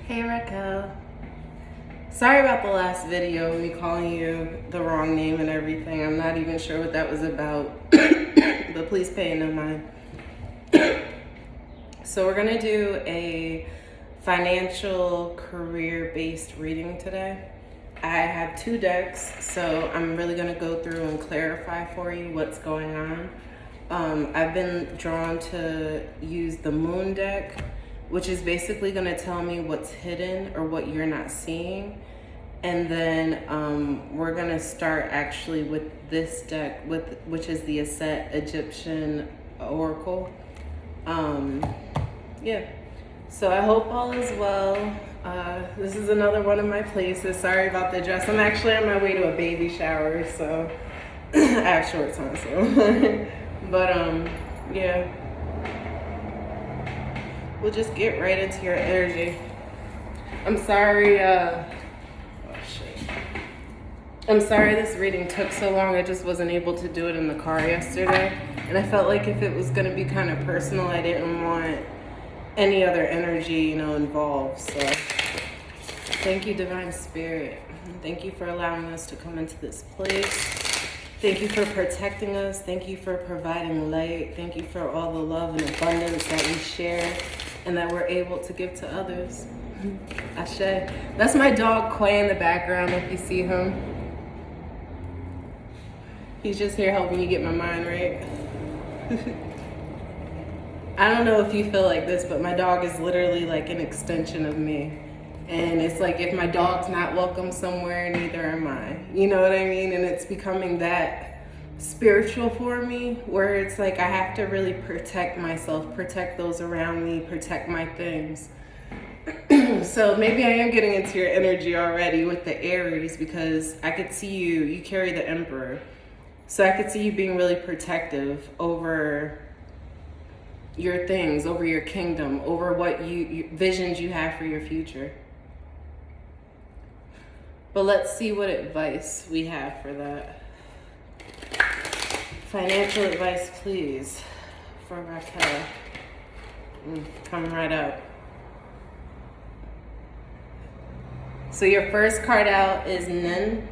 Hey Racquel. Sorry about the last video, me calling you the wrong name and everything. I'm not even sure what that was about, but please pay no mind. So we're gonna do a financial career-based reading today. I have 2 decks, so I'm really gonna go through and clarify for you what's going on. I've been drawn to use the moon deck, which is basically going to tell me what's hidden or what you're not seeing. And then we're going to start actually with this deck, which is the Aset Egyptian Oracle. Yeah, so I hope all is well. This is another one of my places. Sorry about the dress. I'm actually on my way to a baby shower, so I have shorts on, so. But yeah. We'll just get right into your energy. I'm sorry, I'm sorry this reading took so long. I just wasn't able to do it in the car yesterday. And I felt like if it was gonna be kind of personal, I didn't want any other energy, involved. So thank you, Divine Spirit. Thank you for allowing us to come into this place. Thank you for protecting us. Thank you for providing light. Thank you for all the love and abundance that we share and that we're able to give to others. Ashe. That's my dog Quay in the background if you see him. He's just here helping you get my mind right. I don't know if you feel like this, but my dog is literally like an extension of me. And it's like if my dog's not welcome somewhere, neither am I. You know what I mean? And it's becoming that spiritual for me, where it's like I have to really protect myself, protect those around me, protect my things. So maybe I am getting into your energy already with the Aries, because I could see you carry the Emperor. So I could see you being really protective over your things, over your kingdom, over what visions you have for your future. But let's see what advice we have for that. Financial advice, please, for Racquel. Coming right up. So your first card out is Men.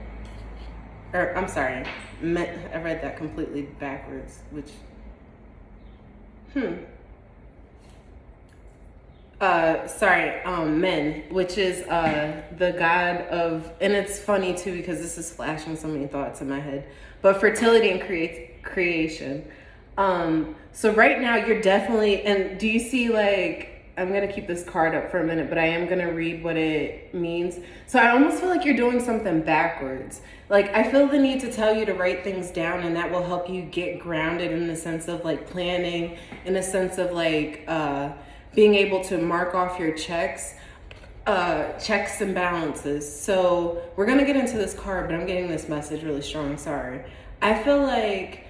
I read that completely backwards, which, Men, which is the god of, and it's funny too because this is flashing so many thoughts in my head, but fertility and creation. So right now you're definitely, and do you see, like, I'm gonna keep this card up for a minute, but I am gonna read what it means. So I almost feel like you're doing something backwards. Like, I feel the need to tell you to write things down, and that will help you get grounded in the sense of like planning, in a sense of like being able to mark off your checks and balances. So we're gonna get into this card, but I'm getting this message really strong, sorry. I feel like,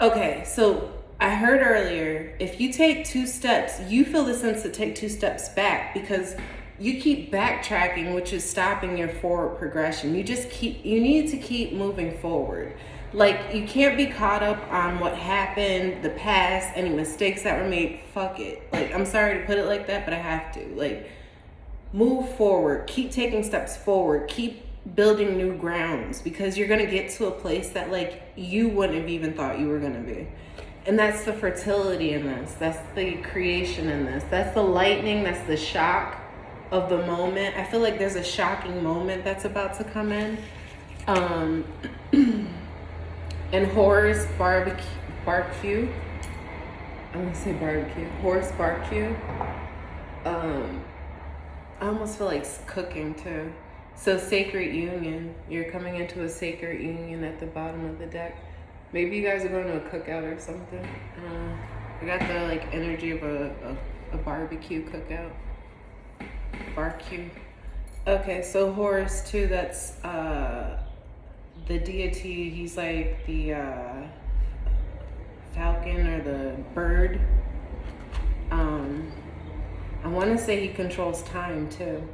okay, so I heard earlier, if you take 2 steps, you feel the sense to take 2 steps back because you keep backtracking, which is stopping your forward progression. You need to keep moving forward. Like, you can't be caught up on what happened, the past, any mistakes that were made. Fuck it. Like, I'm sorry to put it like that, but I have to. Like, move forward. Keep taking steps forward. Keep building new grounds, because you're going to get to a place that, like, you wouldn't have even thought you were going to be. And that's the fertility in this. That's the creation in this. That's the lightning. That's the shock of the moment. I feel like there's a shocking moment that's about to come in. And Horus Barbecue. I'm gonna say barbecue. Horus Barbecue. I almost feel like cooking too. So sacred union. You're coming into a sacred union at the bottom of the deck. Maybe you guys are going to a cookout or something. I got the like energy of a barbecue cookout. Barbecue. Okay, so Horus too, that's the deity. He's like the falcon or the bird. I want to say he controls time too.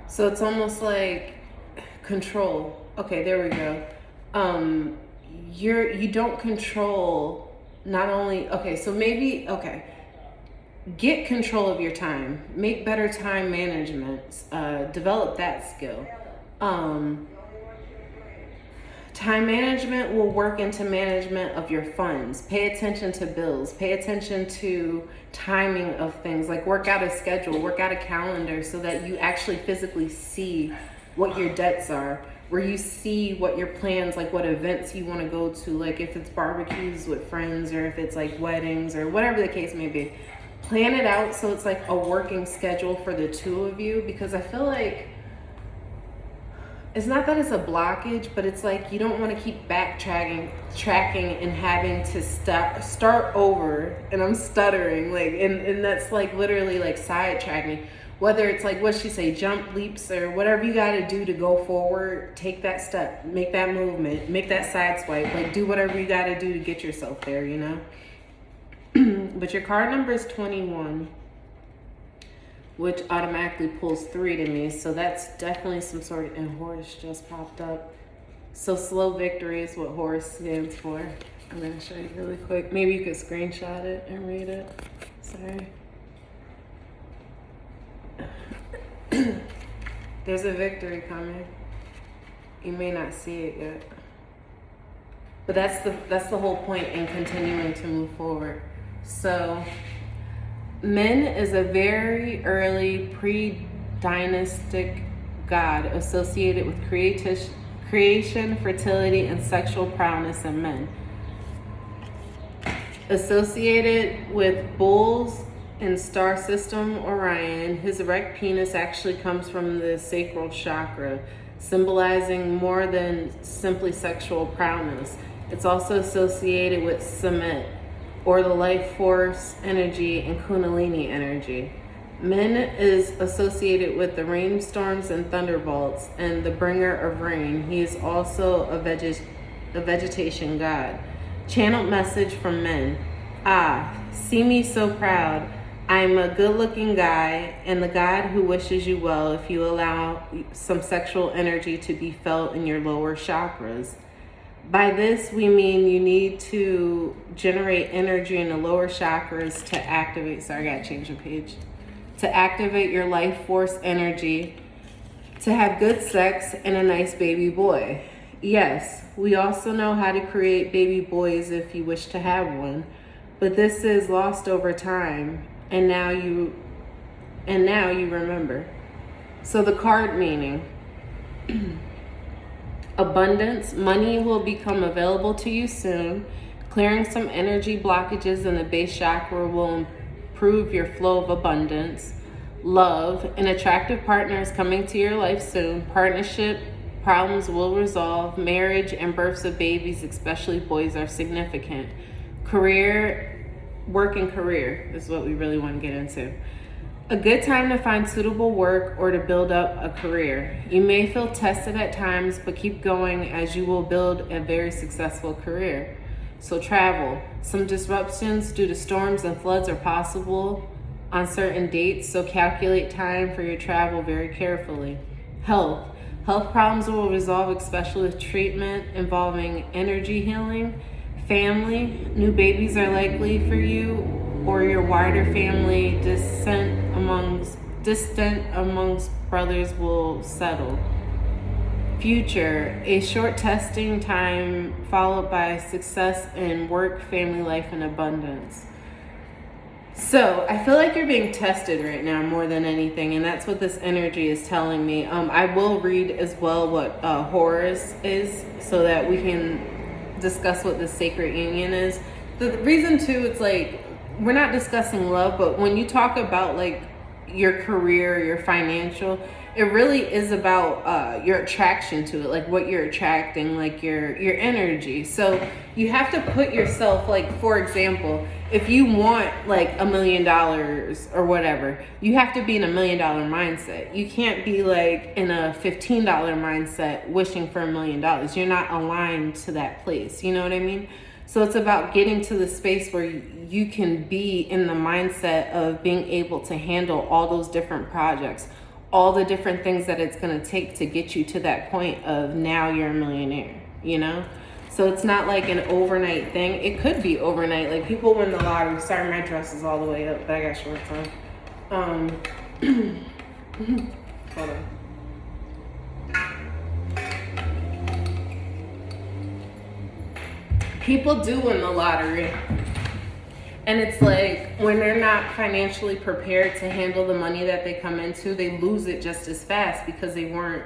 So it's almost like control. Okay, there we go. You don't control not only, okay, so maybe, okay, get control of your time, make better time management, develop that skill. Time management will work into management of your funds. Pay attention to bills, pay attention to timing of things, like work out a schedule, work out a calendar so that you actually physically see what your debts are, where you see what your plans, like what events you want to go to, like if it's barbecues with friends or if it's like weddings or whatever the case may be. Plan it out so it's like a working schedule for the two of you, because I feel like it's not that it's a blockage, but it's like you don't want to keep tracking and having to start over. And I'm stuttering, like, and that's like literally like sidetracking. Whether it's like, what she say, jump, leaps, or whatever you got to do to go forward, take that step, make that movement, make that side swipe, like do whatever you got to do to get yourself there, you know? But your card number is 21, which automatically pulls 3 to me. So that's definitely some sort of, and Horus just popped up. So slow victory is what Horus stands for. I'm going to show you really quick. Maybe you could screenshot it and read it. Sorry. There's a victory coming. You may not see it yet. But that's the whole point in continuing to move forward. So Men is a very early pre-dynastic god associated with creation, fertility, and sexual prowess in men. Associated with bulls in star system Orion, his erect penis actually comes from the sacral chakra, symbolizing more than simply sexual prowess. It's also associated with Semet, or the life force energy and Kundalini energy. Men is associated with the rainstorms and thunderbolts and the bringer of rain. He is also a vegetation god. Channeled message from men. See me so proud. I'm a good-looking guy and the god who wishes you well if you allow some sexual energy to be felt in your lower chakras. By this, we mean you need to generate energy in the lower chakras to activate, sorry, I gotta change the page, to activate your life force energy, to have good sex and a nice baby boy. Yes, we also know how to create baby boys if you wish to have one, but this is lost over time, and now you remember. So the card meaning. Abundance, money will become available to you soon. Clearing some energy blockages in the base chakra will improve your flow of abundance. Love, an attractive partner is coming to your life soon. Partnership problems will resolve. Marriage and births of babies, especially boys, are significant. Career, work and career is what we really want to get into. A good time to find suitable work or to build up a career. You may feel tested at times, but keep going as you will build a very successful career. So travel. Some disruptions due to storms and floods are possible on certain dates, so calculate time for your travel very carefully. Health. Health problems will resolve, especially with treatment involving energy healing. Family. New babies are likely for you or your wider family. Distant amongst brothers will settle. Future, a short testing time followed by success in work, family life, and abundance. So I feel like you're being tested right now more than anything, and that's what this energy is telling me. I will read as well what Horus is so that we can discuss what the sacred union is. The reason too, it's like, we're not discussing love, but when you talk about like your career, your financial, it really is about your attraction to it, like what you're attracting, like your energy. So you have to put yourself, like, for example, if you want like $1 million or whatever, you have to be in $1 million mindset. You can't be like in a $15 mindset wishing for $1 million. You're not aligned to that place. You know what I mean? So it's about getting to the space where you can be in the mindset of being able to handle all those different projects, all the different things that it's going to take to get you to that point of now you're a millionaire, you know? So it's not like an overnight thing. It could be overnight. Like people win the lottery. Sorry, my dress is all the way up, but I got shorts on. Hold on. People do win the lottery. And it's like when they're not financially prepared to handle the money that they come into, they lose it just as fast because they weren't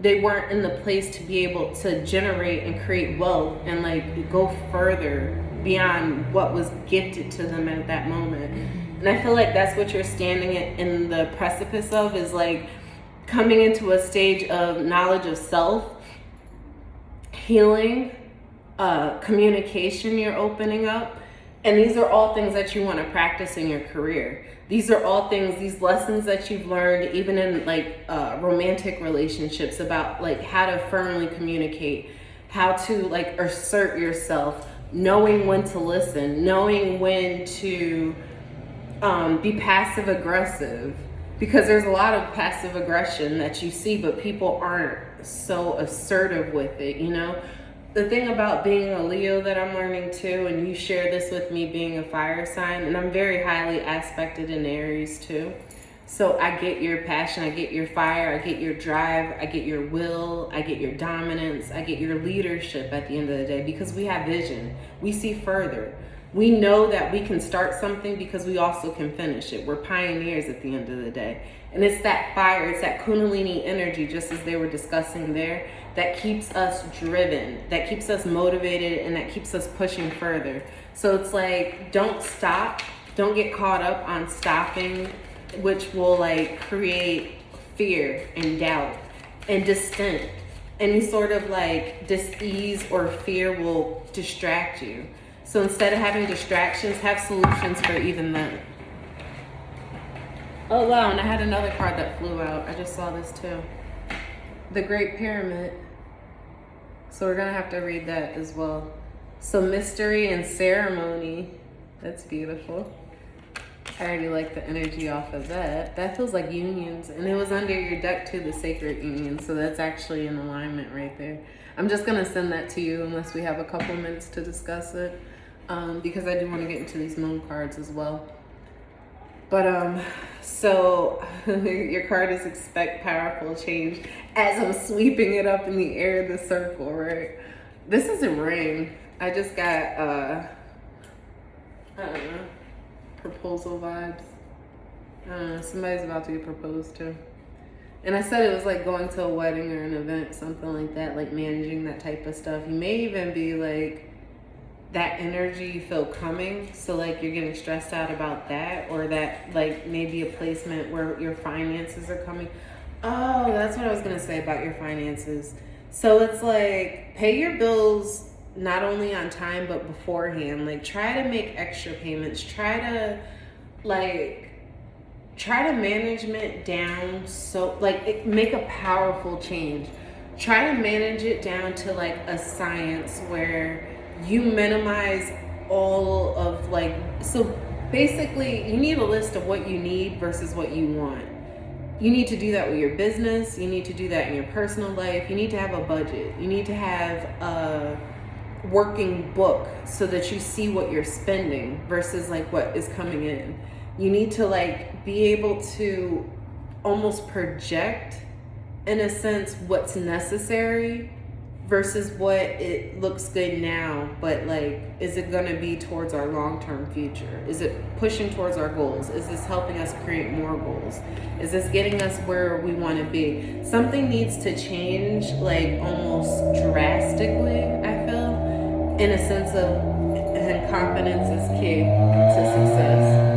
in the place to be able to generate and create wealth and like go further beyond what was gifted to them at that moment. And I feel like that's what you're standing in the precipice of, is like coming into a stage of knowledge of self, healing, communication you're opening up. And these are all things that you want to practice in your career. These are all things, these lessons that you've learned, even in like romantic relationships, about like how to firmly communicate, how to like assert yourself, knowing when to listen, knowing when to be passive aggressive, because there's a lot of passive aggression that you see, but people aren't so assertive with it, you know? The thing about being a Leo that I'm learning too, and you share this with me being a fire sign, and I'm very highly aspected in Aries too. So I get your passion, I get your fire, I get your drive, I get your will, I get your dominance, I get your leadership at the end of the day, because we have vision. We see further. We know that we can start something because we also can finish it. We're pioneers at the end of the day. And it's that fire, it's that Kundalini energy, just as they were discussing there, that keeps us driven, that keeps us motivated, and that keeps us pushing further. So it's like, don't stop. Don't get caught up on stopping, which will like create fear and doubt and dissent. Any sort of like dis-ease or fear will distract you. So instead of having distractions, have solutions for even that. Oh wow, and I had another card that flew out. I just saw this too. The Great Pyramid. So we're gonna have to read that as well. So mystery and ceremony. That's beautiful. I already like the energy off of that. That feels like unions. And it was under your deck too, the Sacred Union. So that's actually in alignment right there. I'm just gonna send that to you unless we have a couple minutes to discuss it. Because I do want to get into these moon cards as well. But so your card is expect powerful change, as I'm sweeping it up in the air, the circle, right? This is a ring. I just got I don't know, proposal vibes. I don't know, somebody's about to get proposed to. And I said it was like going to a wedding or an event, something like that, like managing that type of stuff. You may even be like, that energy you feel coming, so like you're getting stressed out about that, or that like maybe a placement where your finances are coming. Oh, that's what I was gonna say about your finances. So it's like, pay your bills not only on time but beforehand. Like try to make extra payments, try to management down, so like make a powerful change. Try to manage it down to like a science where you minimize all of like, so basically you need a list of what you need versus what you want. You need to do that with your business. You need to do that in your personal life. You need to have a budget. You need to have a working book so that you see what you're spending versus like what is coming in. You need to like be able to almost project in a sense what's necessary versus what it looks good now, but like, is it gonna be towards our long-term future? Is it pushing towards our goals? Is this helping us create more goals? Is this getting us where we wanna be? Something needs to change like almost drastically, I feel, in a sense of, and confidence is key to success.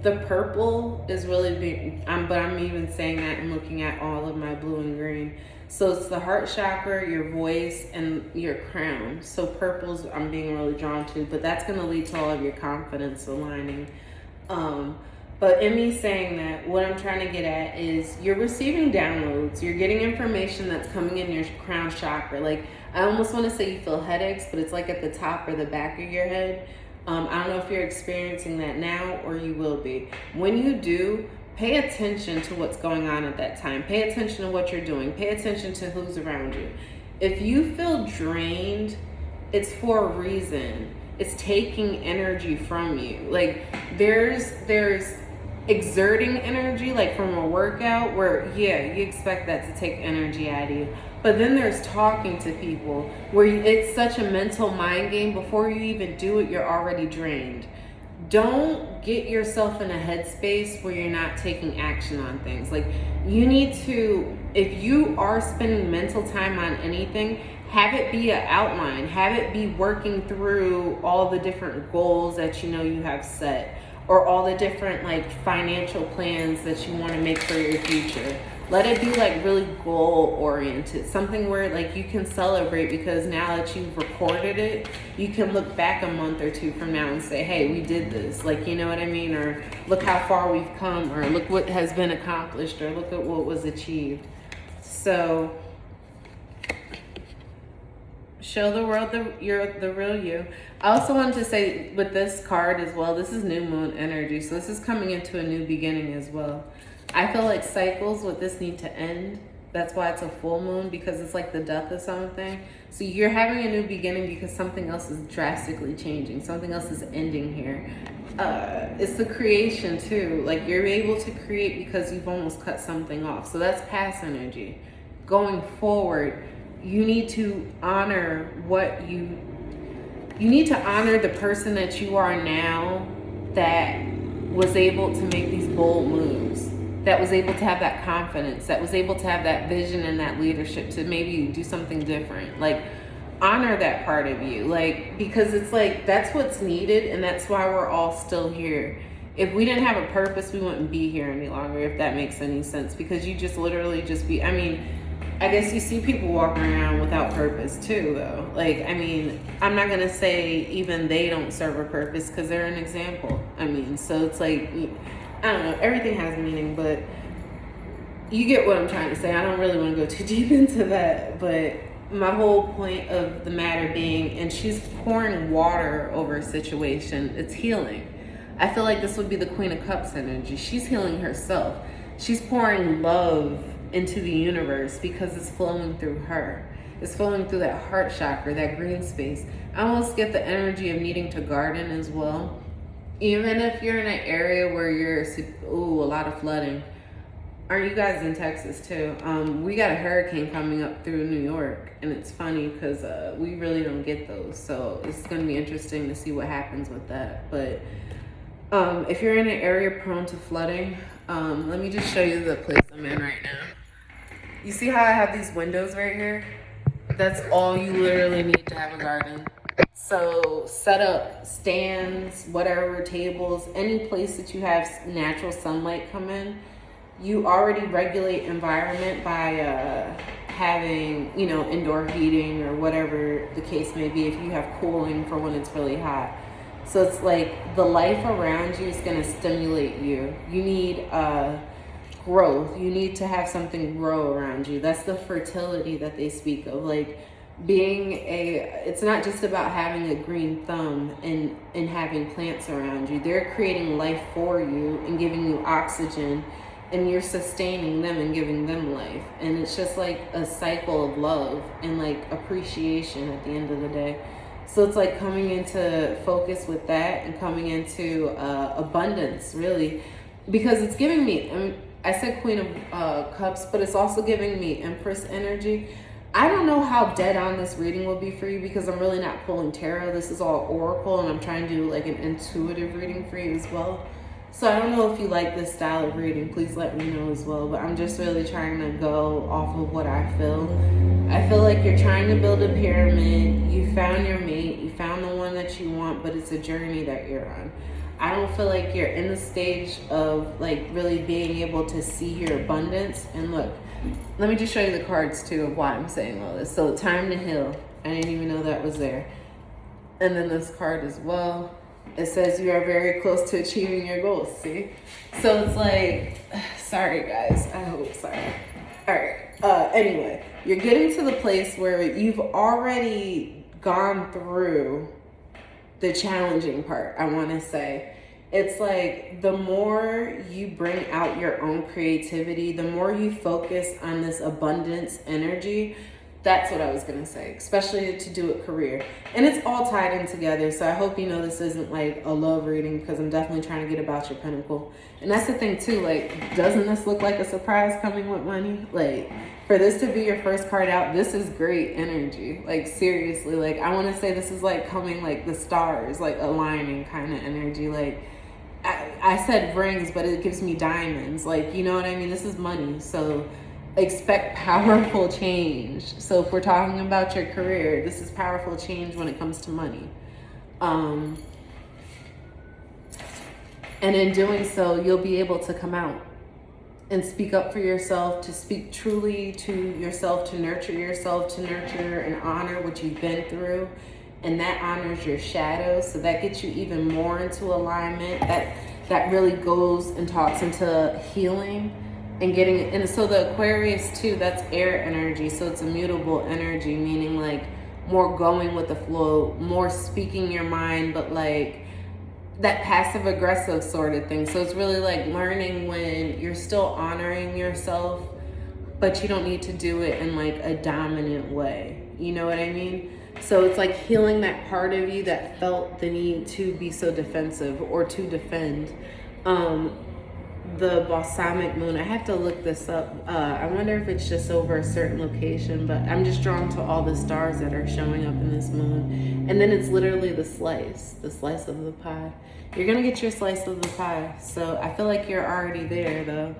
The purple is really big, but I'm even saying that and looking at all of my blue and green. So it's the heart chakra, your voice, and your crown. So purples I'm being really drawn to, but that's going to lead to all of your confidence aligning. But in me saying that, what I'm trying to get at is you're receiving downloads. You're getting information that's coming in your crown chakra. Like, I almost want to say you feel headaches, but it's like at the top or the back of your head. I don't know if you're experiencing that now or you will be. When you do, pay attention to what's going on at that time. Pay attention to what you're doing. Pay attention to who's around you. If you feel drained, it's for a reason. It's taking energy from you. Like there's exerting energy, like from a workout, where yeah, you expect that to take energy out of you. But then there's talking to people where it's such a mental mind game. Before you even do it, you're already drained. Don't get yourself in a headspace where you're not taking action on things. Like you need to, if you are spending mental time on anything, have it be an outline. Have it be working through all the different goals that you know you have set, or all the different like financial plans that you want to make for your future. Let it be like really goal oriented, something where like you can celebrate, because now that you've recorded it, you can look back a month or two from now and say, hey, we did this. Like, you know what I mean? Or look how far we've come, or look what has been accomplished, or look at what was achieved. So show the world you're the real you. I also wanted to say with this card as well, this is new moon energy. So this is coming into a new beginning as well. I feel like cycles with this need to end. That's why it's a full moon, because it's like the death of something. So you're having a new beginning because something else is drastically changing. Something else is ending here. It's the creation too. Like you're able to create because you've almost cut something off. So that's past energy. Going forward, you need to honor what you need to honor the person that you are now, that was able to make these bold moves, that was able to have that confidence, that was able to have that vision and that leadership to maybe do something different. Like honor that part of you, like, because it's like that's what's needed, and that's why we're all still here. If we didn't have a purpose, we wouldn't be here any longer, if that makes any sense, because you just literally just be, I mean, I guess you see people walking around without purpose too, though. Like, I mean, I'm not gonna say even they don't serve a purpose, because they're an example. I mean, so it's like, I don't know, everything has meaning, but you get what I'm trying to say. I don't really want to go too deep into that, but my whole point of the matter being, and she's pouring water over a situation, it's healing. I feel like this would be the Queen of Cups energy. She's healing herself. She's pouring love into the universe because it's flowing through her. It's flowing through that heart chakra, that green space. I almost get the energy of needing to garden as well. Even if you're in an area where you're, a lot of flooding. Aren't you guys in Texas too? We got a hurricane coming up through New York, and it's funny because we really don't get those. So it's going to be interesting to see what happens with that. But if you're in an area prone to flooding, let me just show you the place I'm in right now. You see how I have these windows right here? That's all you literally need to have a garden. So set up stands, whatever, tables, any place that you have natural sunlight come in. You already regulate environment by having, you know, indoor heating or whatever the case may be, if you have cooling for when it's really hot. So it's like the life around you is going to stimulate you. You need growth. You need to have something grow around you. That's the fertility that they speak of. Like it's not just about having a green thumb and having plants around you. They're creating life for you and giving you oxygen, and you're sustaining them and giving them life. And it's just like a cycle of love and like appreciation at the end of the day. So it's like coming into focus with that and coming into abundance, really, because it's giving me, I said Queen of Cups, but it's also giving me Empress energy. I don't know how dead on this reading will be for you, because I'm really not pulling tarot. This is all oracle, and I'm trying to do like an intuitive reading for you as well. So I don't know if you like this style of reading. Please let me know as well. But I'm just really trying to go off of what I feel. I feel like you're trying to build a pyramid. You found your mate. You found the one that you want, but it's a journey that you're on. I don't feel like you're in the stage of like really being able to see your abundance. And look, let me just show you the cards too of why I'm saying all this. So time to heal. I didn't even know that was there. And then this card as well. It says you are very close to achieving your goals, see? So it's like, sorry guys, I hope sorry. All right, anyway, you're getting to the place where you've already gone through the challenging part, I wanna say. It's like the more you bring out your own creativity, the more you focus on this abundance energy. That's what I was going to say, especially to do with career. And it's all tied in together. So I hope you know this isn't like a love reading, because I'm definitely trying to get about your pinnacle. And that's the thing too, like, doesn't this look like a surprise coming with money? Like, for this to be your first card out, this is great energy. Like, seriously, like, I want to say this is like coming, like the stars, like aligning kind of energy. Like, I said rings, but it gives me diamonds. Like, you know what I mean? This is money. So expect powerful change. So if we're talking about your career, this is powerful change when it comes to money. And in doing so, you'll be able to come out and speak up for yourself, to speak truly to yourself, to nurture and honor what you've been through. And that honors your shadow. So that gets you even more into alignment. That really goes and talks into healing and getting, and so the Aquarius too, that's air energy. So it's a mutable energy, meaning like more going with the flow, more speaking your mind, but like that passive aggressive sort of thing. So it's really like learning when you're still honoring yourself, but you don't need to do it in like a dominant way. You know what I mean? So it's like healing that part of you that felt the need to be so defensive or to defend. The balsamic moon, I have to look this up. I wonder if it's just over a certain location, but I'm just drawn to all the stars that are showing up in this moon. And then it's literally the slice of the pie. You're gonna get your slice of the pie. So I feel like you're already there though.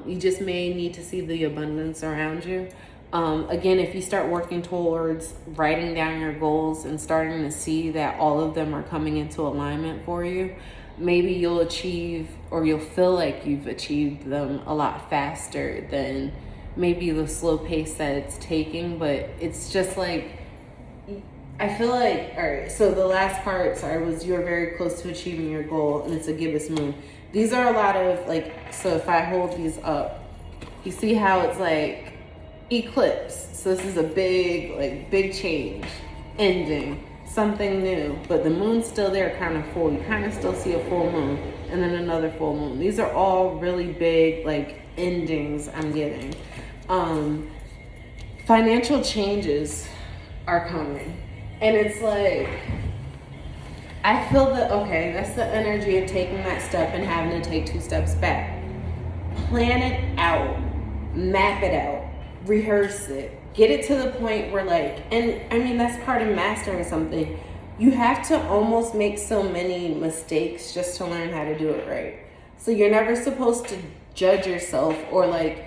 You just may need to see the abundance around you. Again, if you start working towards writing down your goals and starting to see that all of them are coming into alignment for you, maybe you'll achieve, or you'll feel like you've achieved them a lot faster than maybe the slow pace that it's taking. But it's just like, I feel like, all right, so the last part, sorry, was you're very close to achieving your goal, and it's a gibbous moon. These are a lot of like, so if I hold these up, you see how it's like eclipse. So this is a big change, ending, something new, but the moon's still there, kind of full. You kind of still see a full moon and then another full moon. These are all really big like endings I'm getting. Financial changes are coming, and it's like, I feel that, okay, that's the energy of taking that step and having to take 2 steps back. Plan it out, map it out, rehearse it, get it to the point where like, and I mean, that's part of mastering something. You have to almost make so many mistakes just to learn how to do it right. So you're never supposed to judge yourself, or like,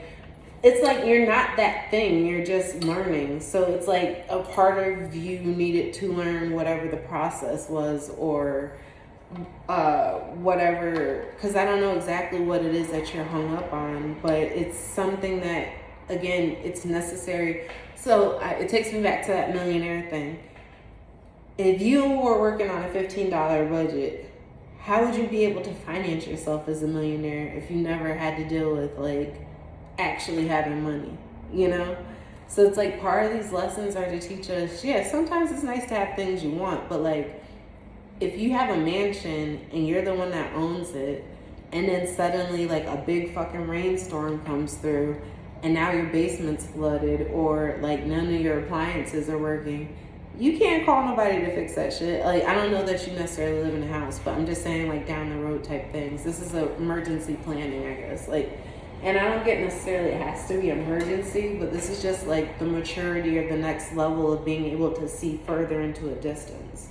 it's like you're not that thing, you're just learning. So it's like a part of you needed to learn whatever the process was, or whatever, because I don't know exactly what it is that you're hung up on, but it's something that, again, it's necessary. So it takes me back to that millionaire thing. If you were working on a $15 budget, how would you be able to finance yourself as a millionaire if you never had to deal with like actually having money, you know? So it's like part of these lessons are to teach us, yeah, sometimes it's nice to have things you want, but like if you have a mansion and you're the one that owns it, and then suddenly like a big fucking rainstorm comes through and now your basement's flooded, or like none of your appliances are working, you can't call nobody to fix that shit. Like, I don't know that you necessarily live in a house, but I'm just saying like down the road type things. This is a emergency planning, I guess. Like, and I don't get necessarily it has to be emergency, but this is just like the maturity or the next level of being able to see further into a distance.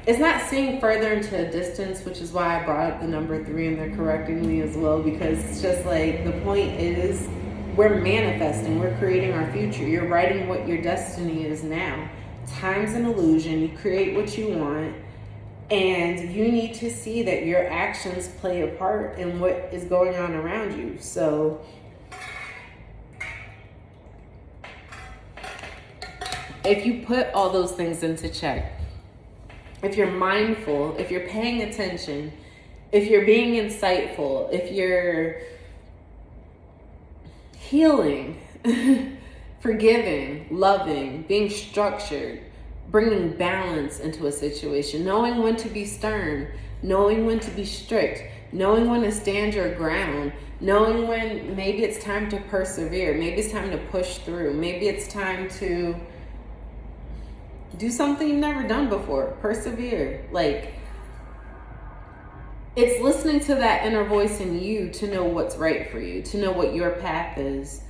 It's not seeing further into a distance, which is why I brought up the number 3 and they're correcting me as well, because it's just like, the point is we're manifesting, we're creating our future. You're writing what your destiny is now. Time's an illusion. You create what you want, and you need to see that your actions play a part in what is going on around you. So if you put all those things into check, if you're mindful, if you're paying attention, if you're being insightful, if you're healing, forgiving, loving, being structured, bringing balance into a situation, knowing when to be stern, knowing when to be strict, knowing when to stand your ground, knowing when maybe it's time to persevere, maybe it's time to push through, maybe it's time to do something you've never done before, persevere. Like, it's listening to that inner voice in you to know what's right for you, to know what your path is.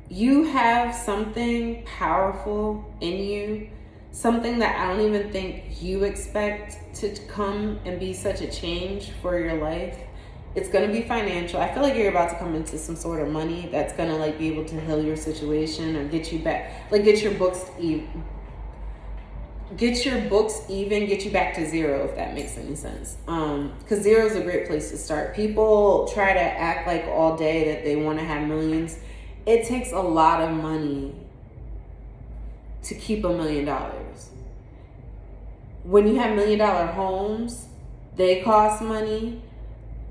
You have something powerful in you, something that I don't even think you expect to come and be such a change for your life. It's going to be financial. I feel like you're about to come into some sort of money that's going to like be able to heal your situation or get you back, like get your books even, get you back to zero, if that makes any sense. Because zero is a great place to start. People try to act like all day that they want to have millions. It takes a lot of money to keep $1 million. When you have $1 million homes, they cost money.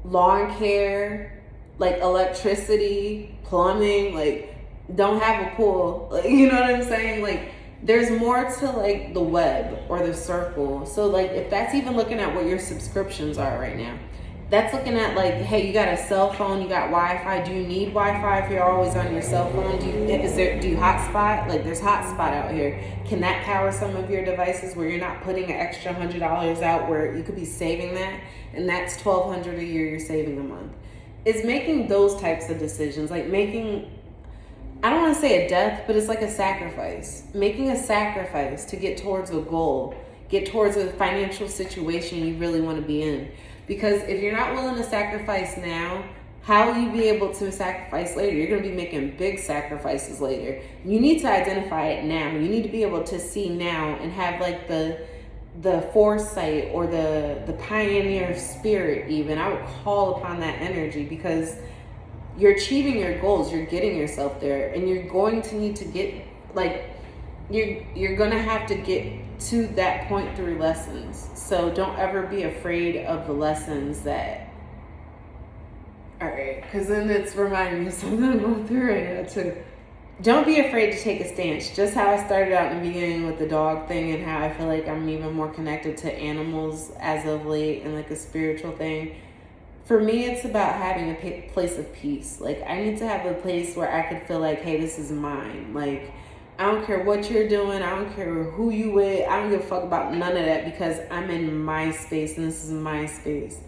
Lawn care, like electricity, plumbing, like don't have a pool. Like, you know what I'm saying? Like, there's more to like the web or the circle. So like, if that's even looking at what your subscriptions are right now, that's looking at like, hey, you got a cell phone, you got Wi-Fi. Do you need Wi-Fi if you're always on your cell phone? Do you hotspot? Like, there's hotspot out here. Can that power some of your devices where you're not putting an extra $100 out where you could be saving that? And that's $1,200 a year you're saving a month. It's making those types of decisions, like making, I don't want to say a death, but it's like a sacrifice. Making a sacrifice to get towards a goal, get towards a financial situation you really want to be in. Because if you're not willing to sacrifice now, how will you be able to sacrifice later? You're going to be making big sacrifices later. You need to identify it now. You need to be able to see now and have like the foresight or the pioneer spirit even. I would call upon that energy, because you're achieving your goals. You're getting yourself there, and you're going to need to get like, you're going to have to get to that point through lessons. So don't ever be afraid of the lessons that, all right, because then it's reminding me of something I'm going through right now too. Don't be afraid to take a stance. Just how I started out in the beginning with the dog thing, and how I feel like I'm even more connected to animals as of late and like a spiritual thing. For me, it's about having a place of peace. Like, I need to have a place where I could feel like, hey, this is mine. Like, I don't care what you're doing. I don't care who you with. I don't give a fuck about none of that, because I'm in my space and this is my space.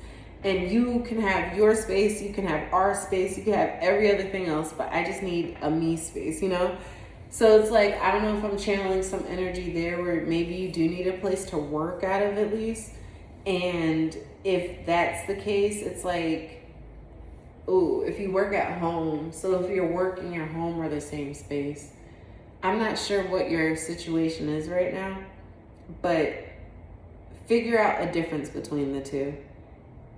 And you can have your space, you can have our space, you can have every other thing else, but I just need a me space, you know? So it's like, I don't know if I'm channeling some energy there where maybe you do need a place to work out of at least. And if that's the case, it's like, ooh, if you work at home, so if your work and your home are the same space, I'm not sure what your situation is right now, but figure out a difference between the two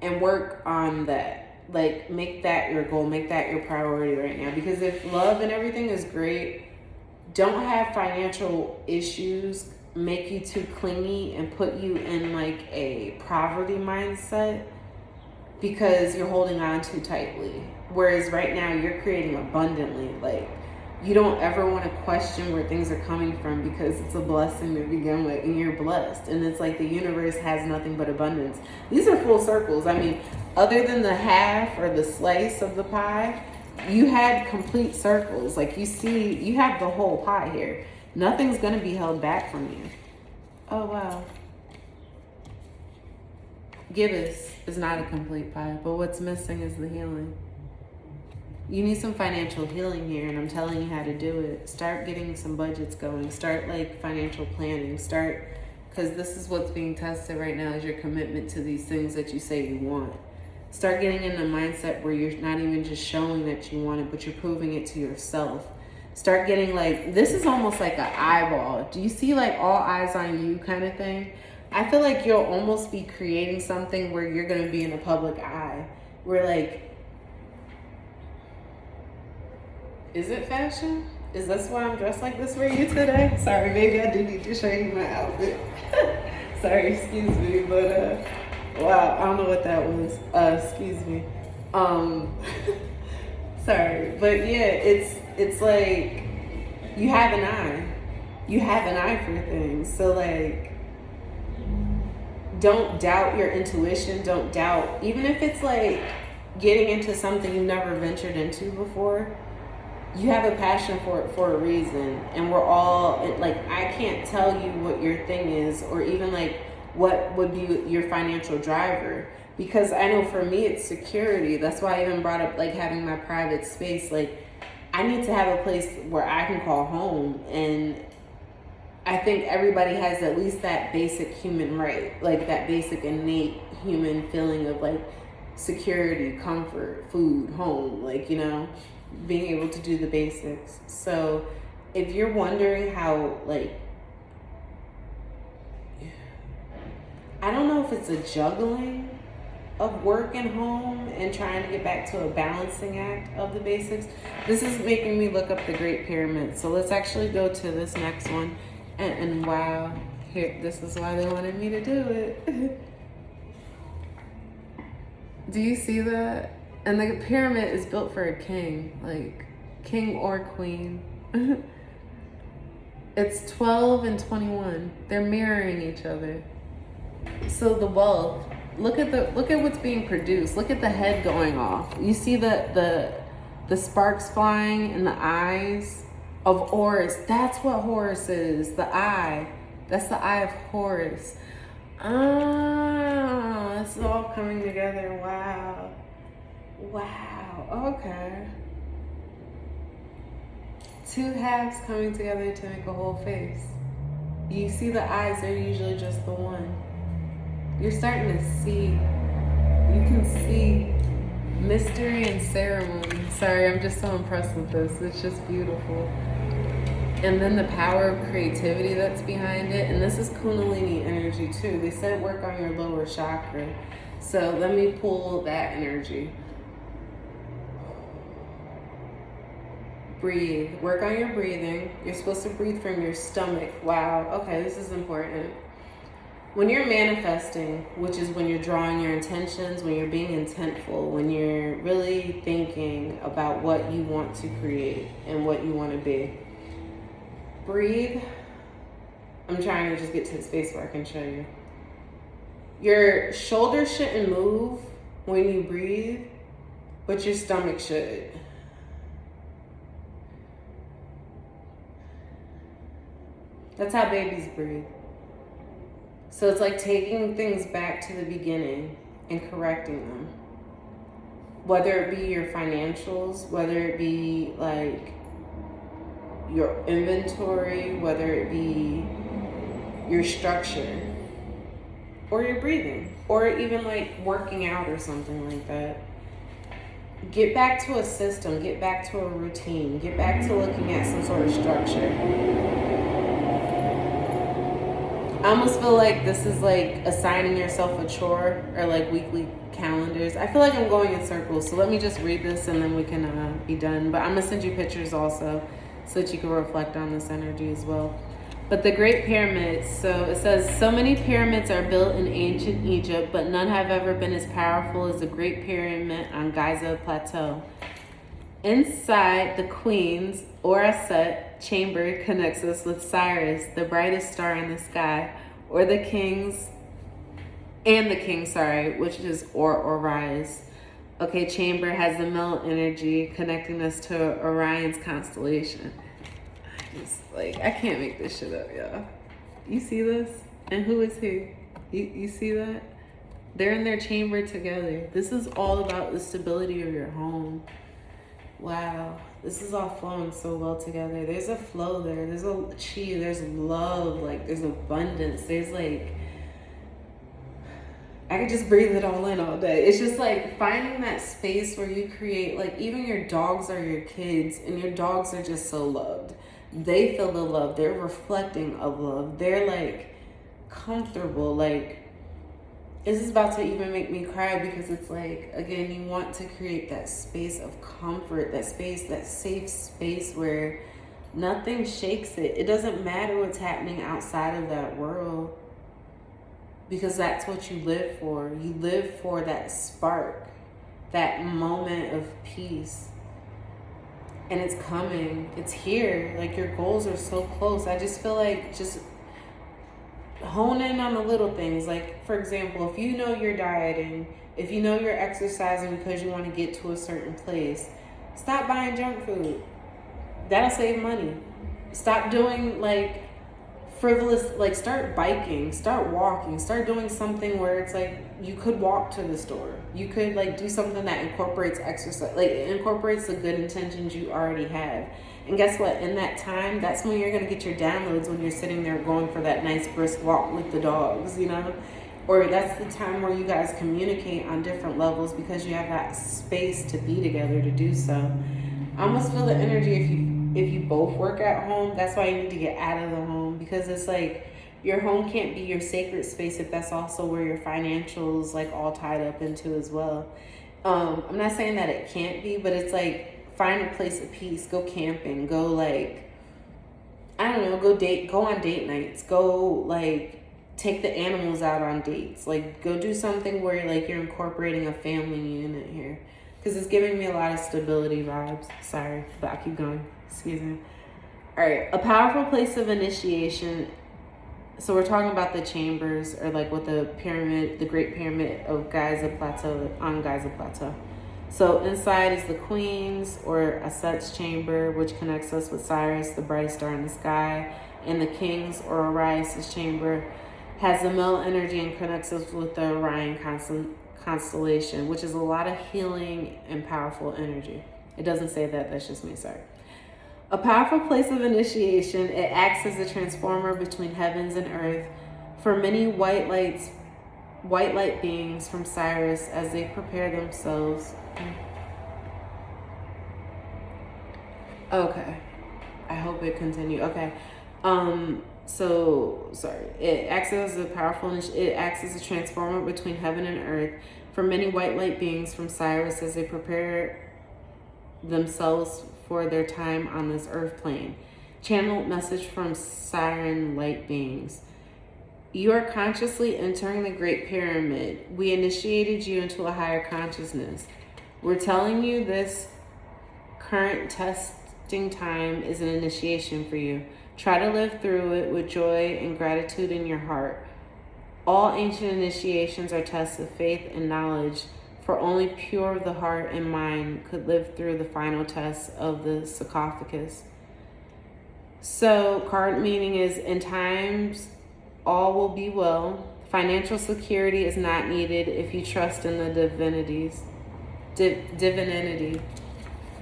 and work on that. Like, make that your goal, make that your priority right now. Because if love and everything is great, don't have financial issues make you too clingy and put you in like a poverty mindset, because you're holding on too tightly. Whereas right now you're creating abundantly. Like, you don't ever want to question where things are coming from, because it's a blessing to begin with, and you're blessed. And it's like the universe has nothing but abundance. These are full circles. I mean, other than the half or the slice of the pie, you had complete circles. Like, you see, you have the whole pie here. Nothing's going to be held back from you. Oh, wow. Gibbous is not a complete pie, but what's missing is the healing. You need some financial healing here, and I'm telling you how to do it. Start getting some budgets going. Start like financial planning. Start, because this is what's being tested right now, is your commitment to these things that you say you want. Start getting in a mindset where you're not even just showing that you want it, but you're proving it to yourself. Start getting like, this is almost like an eyeball. Do you see like all eyes on you kind of thing? I feel like you'll almost be creating something where you're going to be in the public eye. Where like, is it fashion? Is this why I'm dressed like this for you today? Sorry, maybe I do need to show you my outfit. Sorry, excuse me, but wow, I don't know what that was. Excuse me. Sorry, but yeah, it's like you have an eye. You have an eye for things. So like, don't doubt your intuition. Don't doubt, even if it's like getting into something you've never ventured into before. You have a passion for it for a reason, and we're all like, I can't tell you what your thing is, or even like what would be your financial driver, because I know for me it's security. That's why I even brought up like having my private space. Like, I need to have a place where I can call home, and I think everybody has at least that basic human right, like that basic innate human feeling of like security, comfort, food, home, like, you know, being able to do the basics. So if you're wondering how, like, I don't know if it's a juggling of work and home and trying to get back to a balancing act of the basics, this is making me look up the Great Pyramid. So let's actually go to this next one. And wow, here, this is why they wanted me to do it. Do you see that? And the pyramid is built for a king, like king or queen. It's 12 and 21. They're mirroring each other. So the wealth, look at what's being produced. Look at the head going off. You see the sparks flying in the eyes of Horus. That's what Horus is. The eye. That's the eye of Horus. Ah, it's all coming together. Wow. Wow. Okay. Two halves coming together to make a whole face. You see the eyes, they're usually just the one. You're starting to see. You can see mystery and ceremony. Sorry, I'm just so impressed with this. It's just beautiful. And then the power of creativity that's behind it. And this is Kundalini energy too. They said work on your lower chakra. So let me pull that energy. Breathe. Work on your breathing. You're supposed to breathe from your stomach. Wow. Okay, this is important. When you're manifesting, which is when you're drawing your intentions, when you're being intentful, when you're really thinking about what you want to create and what you want to be, breathe. I'm trying to just get to the space where I can show you. Your shoulders shouldn't move when you breathe, but your stomach should. That's how babies breathe. So it's like taking things back to the beginning and correcting them. Whether it be your financials, whether it be like your inventory, whether it be your structure, or your breathing, or even like working out or something like that. Get back to a system, get back to a routine, get back to looking at some sort of structure. I almost feel like this is like assigning yourself a chore, or like weekly calendars. I feel like I'm going in circles, so let me just read this and then we can be done. But I'm gonna send you pictures also so that you can reflect on this energy as well. But the Great Pyramids, so it says, so many pyramids are built in ancient Egypt, but none have ever been as powerful as the Great Pyramid on Giza Plateau. Inside the Queen's Auraset chamber connects us with Sirius, the brightest star in the sky, or the King's, which is Orions. Okay, chamber has the male energy connecting us to Orion's constellation. I can't make this shit up, y'all. You see this? And who is he? You see that? They're in their chamber together. This is all about the stability of your home. Wow, this is all flowing so well together. There's a flow there. There's a chi. There's love. Like, there's abundance. There's like, I could just breathe it all in all day. It's just like finding that space where you create, like, even your dogs are your kids, and your dogs are just so loved. They feel the love. They're reflecting of love. They're like comfortable. Like, this is about to even make me cry, because it's like, again, you want to create that space of comfort, that space, that safe space where nothing shakes it. It doesn't matter what's happening outside of that world, because that's what you live for. You live for that spark, that moment of peace. And it's coming. It's here. Like, your goals are so close. I just feel like hone in on the little things. Like, for example, if you know you're dieting, if you know you're exercising because you want to get to a certain place, stop buying junk food. That'll save money. Stop doing like frivolous, like start biking, start walking, start doing something where it's like you could walk to the store. You could like do something that incorporates exercise, like it incorporates the good intentions you already have. And guess what? In that time, that's when you're going to get your downloads, when you're sitting there going for that nice brisk walk with the dogs, you know? Or that's the time where you guys communicate on different levels because you have that space to be together to do so. I almost feel the energy if you both work at home. That's why you need to get out of the home, because it's like your home can't be your sacred space if that's also where your financials like all tied up into as well. I'm not saying that it can't be, but it's like find a place of peace, go camping, go like, I don't know, go on date nights, go like take the animals out on dates, like go do something where you're incorporating a family unit here, because it's giving me a lot of stability vibes. Sorry, but I'll keep going. Excuse me. All right, a powerful place of initiation. So we're talking about the chambers, or like what the Great Pyramid of Giza Plateau, on Giza Plateau. So inside is the Queen's or Aset's chamber, which connects us with Sirius, the brightest star in the sky, and the King's or Orias's chamber has the male energy and connects us with the Orion constellation, which is a lot of healing and powerful energy. It doesn't say that, that's just me, sorry. A powerful place of initiation, it acts as a transformer between heavens and earth for many white light beings from Sirius as they prepare themselves. Okay. I hope it continues. Okay. So sorry. It acts as a transformer between heaven and earth for many white light beings from Sirius as they prepare themselves for their time on this earth plane. Channeled message from Siren light beings. You are consciously entering the Great Pyramid. We initiated you into a higher consciousness. We're telling you this current testing time is an initiation for you. Try to live through it with joy and gratitude in your heart. All ancient initiations are tests of faith and knowledge, for only pure of the heart and mind could live through the final test of the sarcophagus. So, card meaning is, in times all will be well. Financial security is not needed if you trust in the divinity.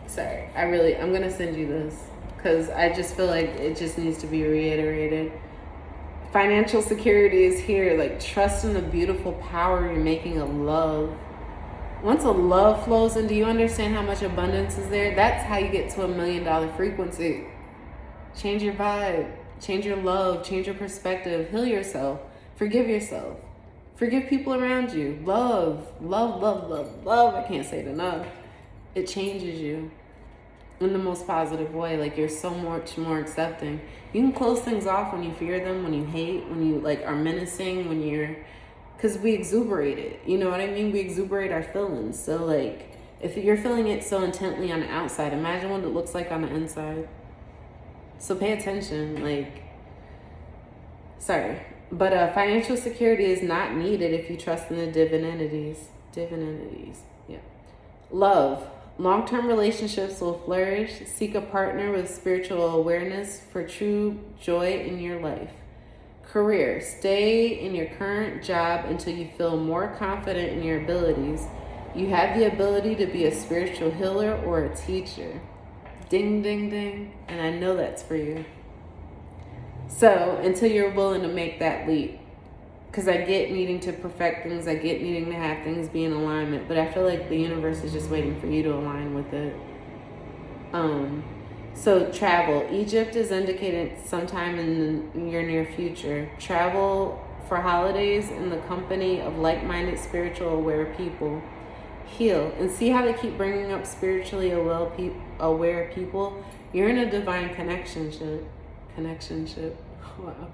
Sorry, I'm gonna send you this because I just feel like it just needs to be reiterated. Financial security is here. Like, trust in the beautiful power you're making of love. Once a love flows in, do you understand how much abundance is there? That's how you get to $1 million frequency. Change your vibe, change your love, change your perspective, heal yourself, forgive yourself, forgive people around you. Love. I can't say it enough. It changes you in the most positive way. Like, you're so much more accepting. You can close things off when you fear them, when you hate, when you like are menacing, when you're, because we exuberate it. You know what I mean? We exuberate our feelings. So like, if you're feeling it so intently on the outside, imagine what it looks like on the inside. So pay attention, like, sorry. But financial security is not needed if you trust in the divinities, yeah. Love. Long-term relationships will flourish. Seek a partner with spiritual awareness for true joy in your life. Career. Stay in your current job until you feel more confident in your abilities. You have the ability to be a spiritual healer or a teacher. Ding, ding, ding. And I know that's for you. So, until you're willing to make that leap. Because I get needing to perfect things. I get needing to have things be in alignment. But I feel like the universe is just waiting for you to align with it. So, travel. Egypt is indicated sometime in your near future. Travel for holidays in the company of like-minded, spiritual, aware people. Heal. And see how they keep bringing up spiritually aware people? You're in a divine connectionship. Wow.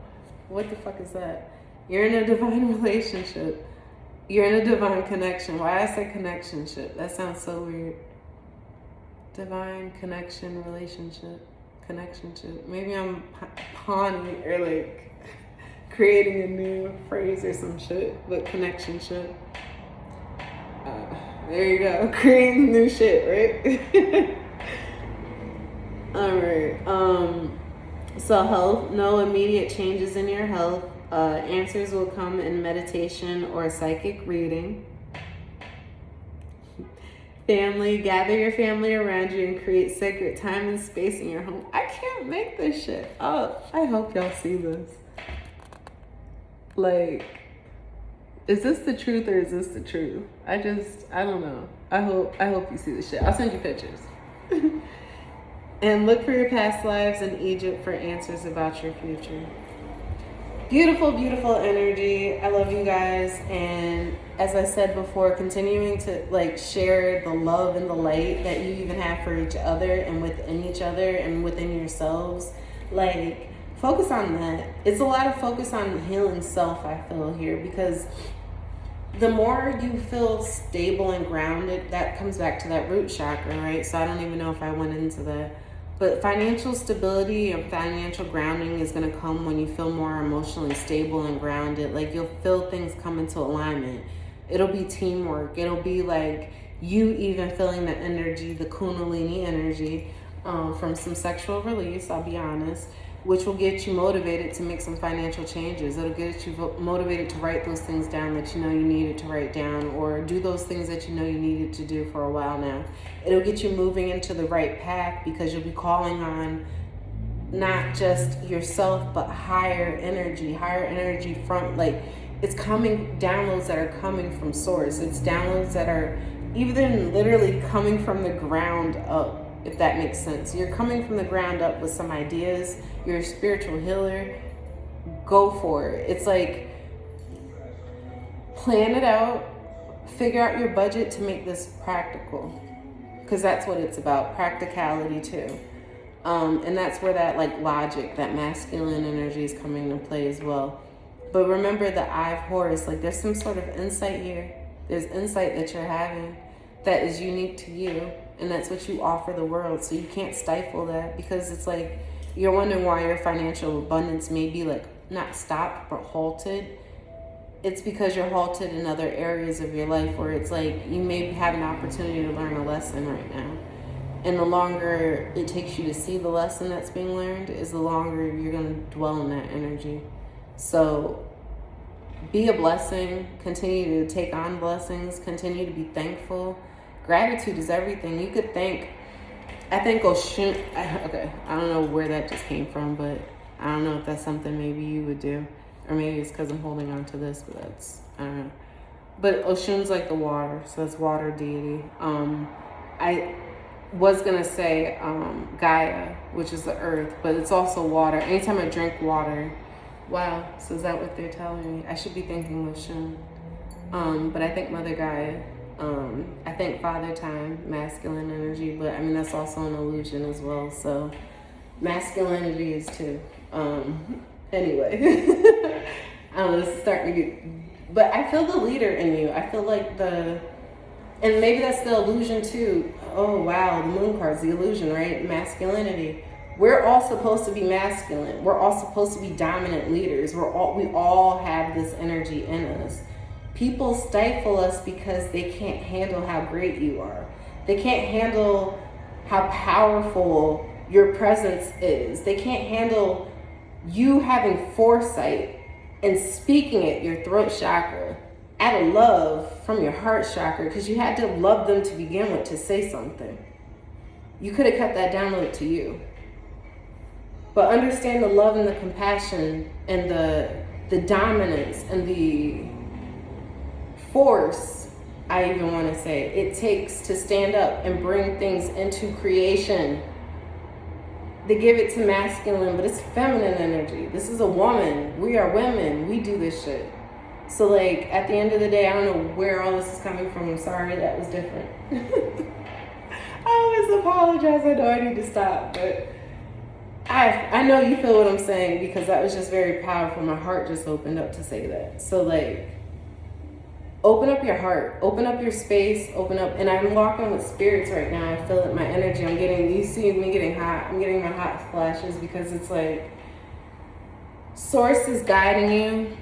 What the fuck is that? You're in a divine relationship. You're in a divine connection. Why I say connectionship? That sounds so weird. Divine connection, relationship, connectionship. Maybe I'm pawning or like creating a new phrase or some shit, but connection shit. There you go. Creating new shit, right? All right. So health, no immediate changes in your health. Answers will come in meditation or psychic reading. Family, gather your family around you and create sacred time and space in your home. I can't make this shit. Oh, I hope y'all see this. Like, is this the truth or is this the truth? I don't know. I hope you see this shit. I'll send you pictures. And look for your past lives in Egypt for answers about your future. Beautiful, beautiful energy. I love you guys. And as I said before, continuing to like share the love and the light that you even have for each other and within each other and within yourselves. Like, focus on that. It's a lot of focus on healing self, I feel here, because the more you feel stable and grounded, that comes back to that root chakra, right? So I don't even know if I went into that. But financial stability and financial grounding is going to come when you feel more emotionally stable and grounded. Like, you'll feel things come into alignment. It'll be teamwork. It'll be like you even feeling the energy, the Kundalini energy from some sexual release, I'll be honest, which will get you motivated to make some financial changes. It'll get you motivated to write those things down that you know you needed to write down, or do those things that you know you needed to do for a while now. It'll get you moving into the right path because you'll be calling on not just yourself, but higher energy from, like, it's coming, downloads that are coming from source. It's downloads that are even literally coming from the ground up, if that makes sense. You're coming from the ground up with some ideas. You're a spiritual healer. Go for it. It's like, plan it out. Figure out your budget to make this practical. Because that's what it's about. Practicality too. And that's where that like logic, that masculine energy is coming into play as well. But remember the Eye of Horus, like there's some sort of insight here. There's insight that you're having that is unique to you. And that's what you offer the world. So you can't stifle that, because it's like you're wondering why your financial abundance may be like not stopped but halted. It's because you're halted in other areas of your life where it's like you may have an opportunity to learn a lesson right now. And the longer it takes you to see the lesson that's being learned is the longer you're going to dwell in that energy. So be a blessing. Continue to take on blessings. Continue to be thankful. Gratitude is everything. You could thank, I think Oshun, okay, I don't know where that just came from, but I don't know if that's something maybe you would do. Or maybe it's because I'm holding on to this, but that's, I don't know. But Oshun's like the water, so that's water deity. I was going to say Gaia, which is the earth, but it's also water. Anytime I drink water, wow, so is that what they're telling me? I should be thinking Oshun. But I think Mother Gaia. I think Father Time, masculine energy, but I mean, that's also an illusion as well. So masculinity is too. Anyway, I don't know, this is starting to get, but I feel the leader in you. I feel like and maybe that's the illusion too. Oh wow, the moon card's the illusion, right? Masculinity. We're all supposed to be masculine. We're all supposed to be dominant leaders. We all have this energy in us. People stifle us because they can't handle how great you are. They can't handle how powerful your presence is. They can't handle you having foresight and speaking it, your throat chakra, out of love from your heart chakra, because you had to love them to begin with to say something. You could have kept that download to you. But understand the love and the compassion and the dominance and the force, I even want to say, it takes to stand up and bring things into creation. They give it to masculine, but it's feminine energy. This is a woman. We are women. We do this shit. So like at the end of the day, I don't know where all this is coming from. I'm sorry that was different. I always apologize. I know I need to stop, but I know you feel what I'm saying, because that was just very powerful. My heart just opened up to say that. So like, open up your heart, open up your space, open up. And I'm walking with spirits right now. I feel it, my energy. You see me getting hot. I'm getting my hot flashes because it's like, Source is guiding you.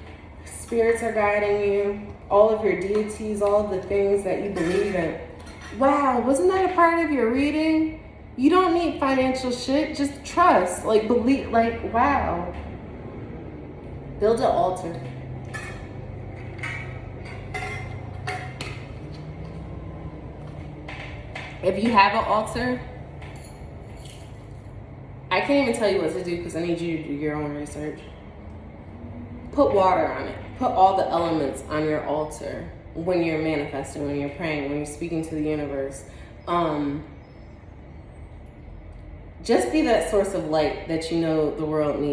Spirits are guiding you. All of your deities, all of the things that you believe in. Wow, wasn't that a part of your reading? You don't need financial shit. Just trust. Like, believe. Like, wow. Build an altar. If you have an altar, I can't even tell you what to do because I need you to do your own research. Put water on it. Put all the elements on your altar when you're manifesting, when you're praying, when you're speaking to the universe. Just be that source of light that you know the world needs.